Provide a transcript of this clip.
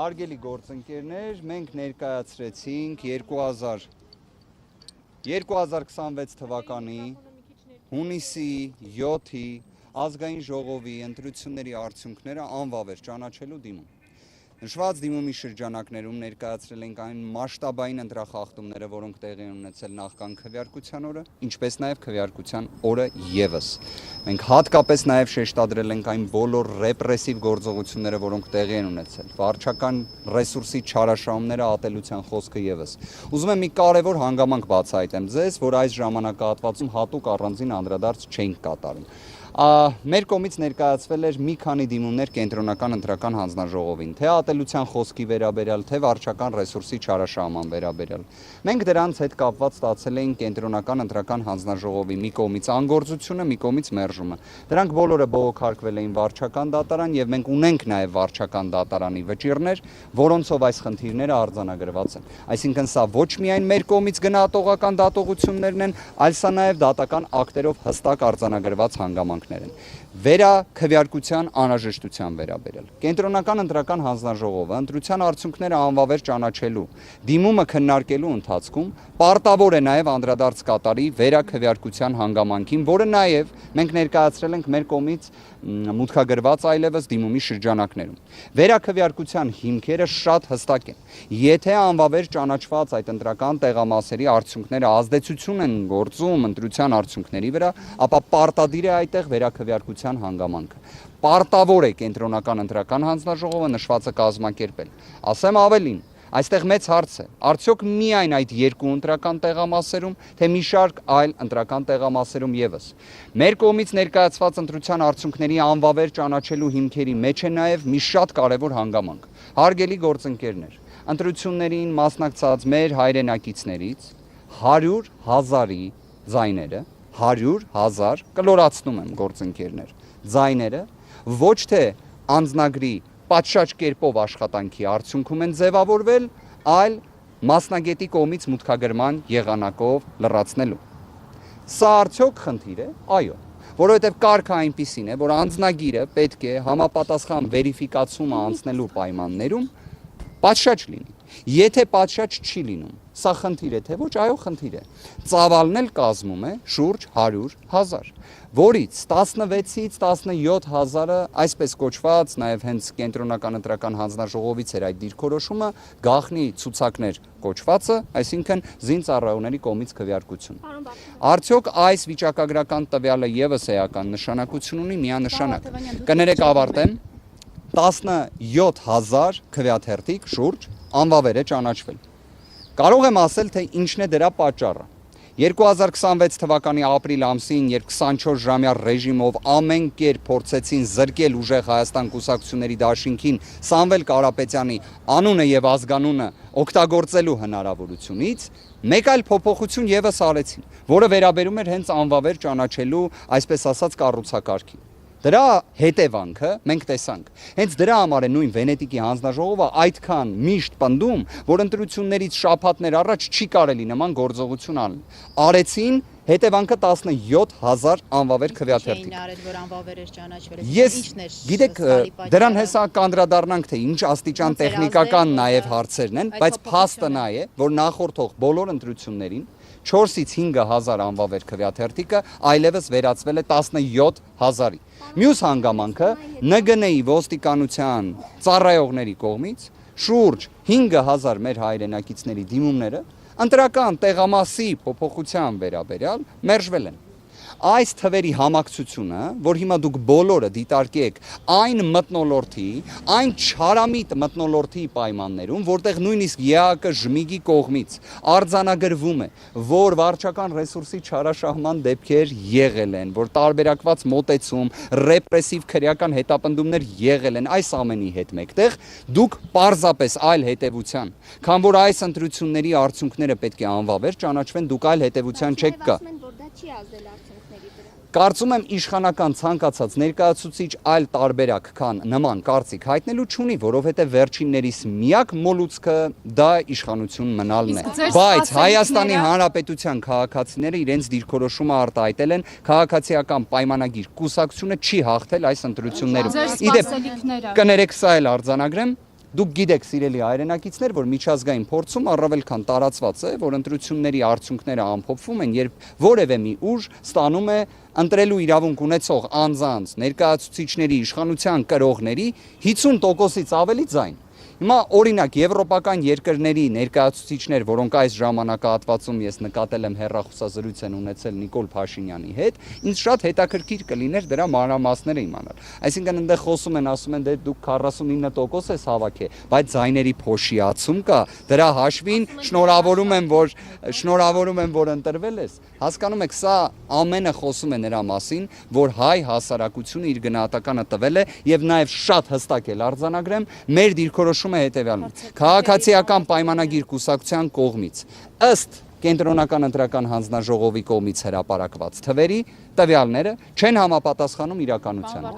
Հարգելի գործընկերներ, մենք ներկայացրեցինք 2026 թվականի հունիսի 7-ի ազգային ժողովի ընտրությունների արդյունքները անվավեր ճանաչելու դիմում։ Նշված դիմումի շրջանակներում ներկայացրել ենք այն մասշտաբային ընտրախախտումները, որոնք տեղի են ունեցել նախքան քվեարկության օրը, ինչպես նաև քվեարկության օրը ևս։ Մենք հատկապես նաև շեշտադրել ենք այն բոլոր ռեպրեսիվ գործողությունները, որոնք տեղի են ունեցել, վարչական ռեսուրսի չարաշահումները, ատելության խոսքը ևս։ Ուզում եմ մի կարևոր հանգամանք բացահայտեմ ձեզ, որ այս ժամանակահատվածում հատուկ առանձին անդրադարձ չենք կատարում։ Մեր կողմից ներկայացվել էր մի քանի դիմումներ կենտրոնական ընտրական հանձնաժողովին, թե ատելության խոսքի վերաբերյալ, թե վարչական ռեսուրսի չարաշահման վերաբերյալ։ Մենք դրանց հետ կապված ստացել էինք կենտրոնական ընտրական հանձնաժողովի մի կողմից անգործությունը, մի կողմից մերժումը։ Դրանք բոլորը բողոքարկվել էին վարչական դատարան եւ մենք ունենք նաեւ վարչական դատարանի վճիռներ, որոնցով այս խնդիրները արձանագրված են։ Այսինքն սա ոչ միայն մեր կողմից գնահատողական դատողություններն են, այլ սա նաեւ դատական ակտերով հստակ արձանագրված հանգամանքներ են։ Վերաքվեարկության անհրաժեշտության վերաբերյալ կենտրոնական ընտրական հանձնաժողովը ընտրության արդյունքները անվավեր ճանաչելու դիմումը քննարկելու ընթացքում պարտավոր է նաև անդրադարձ կատարի վերաքվեարկության հանգամանքին, որը նաև մենք ներկայացրել ենք մեր կողմից մուտքագրված այլևս դիմումի շրջանակներում։ Վերաքվեարկության հիմքերը շատ հստակ են։ Եթե անվավեր ճանաչված այդ ընտրական տեղամասերի արդյունքները ազդեցություն են գործում ընտրության արդյունքների վրա, ապա պարտադիր է այդտեղ վերաքվեարկության հանգամանքը։ Պարտավոր է կենտրոնական ընտրական հանձնաժողովը նշվածը կազմակերպել։ Ասեմ ավելին, այստեղ մեծ հարց է, արդյոք միայն այդ երկու ընտրական տեղամասերում, թե մի շարք այլ ընտրական տեղամասերում ևս։ Մեր կողմից ներկայացված ընտրության արդյունքների անվավեր ճանաչելու հիմքերի մեջ է նաև մի շատ կարևոր հանգամանք։ Հարգելի գործընկերներ, ընտրություններին մասնակցած մեր հայրենակիցներից 100,000-ի ձայները 100,000 կլորացնում եմ գործընկերներ, ձայները ոչ թե անձնագրի պատշաճ կերպով աշխատանքի արդյունքում են ձևավորվել, այլ մասնագետի կողմից մուտքագրման եղանակով լրացնելու։ Սա արդյոք խնդիր է։ Այո, որովհետև կարգը այնպիսին է, որ անձնագիրը պետք է համապատասխան վերիֆիկացումը անցնելու պայմաններում պատշաճ լինի։ Եթե պատշաճ չի լինում, սա խնդիր է, թե ոչ, այո, խնդիր է։ Ծավալն էլ կազմում է շուրջ 100,000, որից 16-ից 17,000-ը այսպես կոչված, նաև հենց կենտրոնական ընտրական հանձնաժողովից էր այդ դիրքորոշումը, գաղտնի ցուցակներ կոչվածը, այսինքն զինծառայողների կողմից քվեարկություն։ Արդյոք այս վիճակագրական տվյալը ևս էական նշանակություն ունի, միանշանակ։ Կներեք ավարտեմ, 17,000 քվեաթերթիկ շուրջ անվավեր է ճանաչվել։ Կարող եմ ասել, թե ինչն է դրա պատճառը։ 2026 թվականի ապրիլ ամսին, երբ 24-ժամյա ռեժիմով ամեն կերպ փորձեցին զրկել ուժեղ Հայաստան կուսակցությունների դաշինքին Սամվել Կարապետյանի անունը եւ ազգանունը օգտագործելու հնարավորությունից, մեկ այլ փոփոխություն ևս արեցին, որը վերաբերում էր հենց անվավեր ճանաչելու, այսպես ասած, կառուցակարգին։ Դրա հետևանքը մենք տեսանք։ Հենց դրա համար է նույն Վենետիկի հանձնաժողովը այդքան միշտ պնդում, որ ընտրություններից շաբաթներ առաջ չի կարելի նման գործողություն անել։ Արեցին, հետևանքը 17,000 անվավեր քվեաթերթիկ։ Ես գիտեք, դրան հեսա կանդրադառնանք, թե ինչ աստիճան տեխնիկական նաև հարցերն են, բայց փաստը նա է, որ նախորդող բոլոր ընտրություններին 4-ից 5,000 անվավեր քվեաթերթիկը այլևս վերածվել է 17,000-ի։ Մյուս հանգամանքը ՆԳՆ-ի ոստիկանության ծառայողների կողմից շուրջ 5,000 մեր հայրենակիցների դիմումները ընտրական տեղամասի փոփոխության վերաբերյալ մերժվել են։ Այս թվերի համակցությունը, որ հիմա դուք բոլորը դիտարկեք այն մթնոլորտի, այն չարամիտ մթնոլորտի պայմաններում, որտեղ նույնիսկ ԵԱԿ ժմիգի կողմից արձանագրվում է, որ վարչական ռեսուրսի չարաշահման դեպքեր եղել են, որ տարբերակված մոտեցում, ռեպրեսիվ քրեական հետապնդումներ եղել են, այս ամենի հետ մեկտեղ դուք պարզապես այլ հետևության, քան որ այս ընտրությունների արդյունքները պետք է անվավեր ճանաչվեն, դուք այլ հետևության չեք կա։ Կարծում եմ իշխանական ցանկացած ներկայացուցիչ այլ տարբերակ քան նման կարծիք հայտնելու չունի, որովհետև վերջիններիս միակ մոլուցքը դա իշխանություն մնալն է։ Բայց Հայաստանի Հանրապետության քաղաքացիները իրենց դիրքորոշումը արտահայտել են, քաղաքացիական պայմանագիր կուսակցությունը չի հաղթել այս ընտրություններում։ Իդեպ կներեք սա էլ արձանագրեմ, Դուք գիտեք, սիրելի հայրենակիցներ, որ միջազգային փորձում առավել քան տարածված է, որ ընտրությունների արդյունքները ամփոփվում են, երբ որևէ մի ուժ ստանում է ընտրելու իրավունք ունեցող անձանց, ներկայացուցիչների, իշխանության կրողների 50%-ից ավելի ձայն։ Հիմա օրինակ եվրոպական երկրների ներկայացուցիչներ, որոնք այս ժամանակահատվածում ես նկատել եմ հեռախոսազրույց են ունեցել Նիկոլ Փաշինյանի հետ, ինձ շատ հետաքրքիր կլիներ դրա մանրամասները իմանալ։ Այսինքն այնտեղ խոսում են, ասում են, դե դուք 49% ես հավաքել, բայց ձայների փոշիացում կա, դրա հաշվին շնորհավորում եմ, որ ընտրվել ես։ Հասկանում եք, սա ամենը խոսում է նրա մասին, որ հայ հասարակությունը իր գնահատականը տվել է եւ նաեւ շատ հստակ էլ արձանագրեմ, մեր դիրքորոշումը հետեւյալն է։ Քաղաքացիական պայմանագիր կուսակցության կողմից ըստ Կենտրոնական ընտրական հանձնաժողովի կողմից հրապարակված թվերի տվյալները չեն համապատասխանում իրականությանը։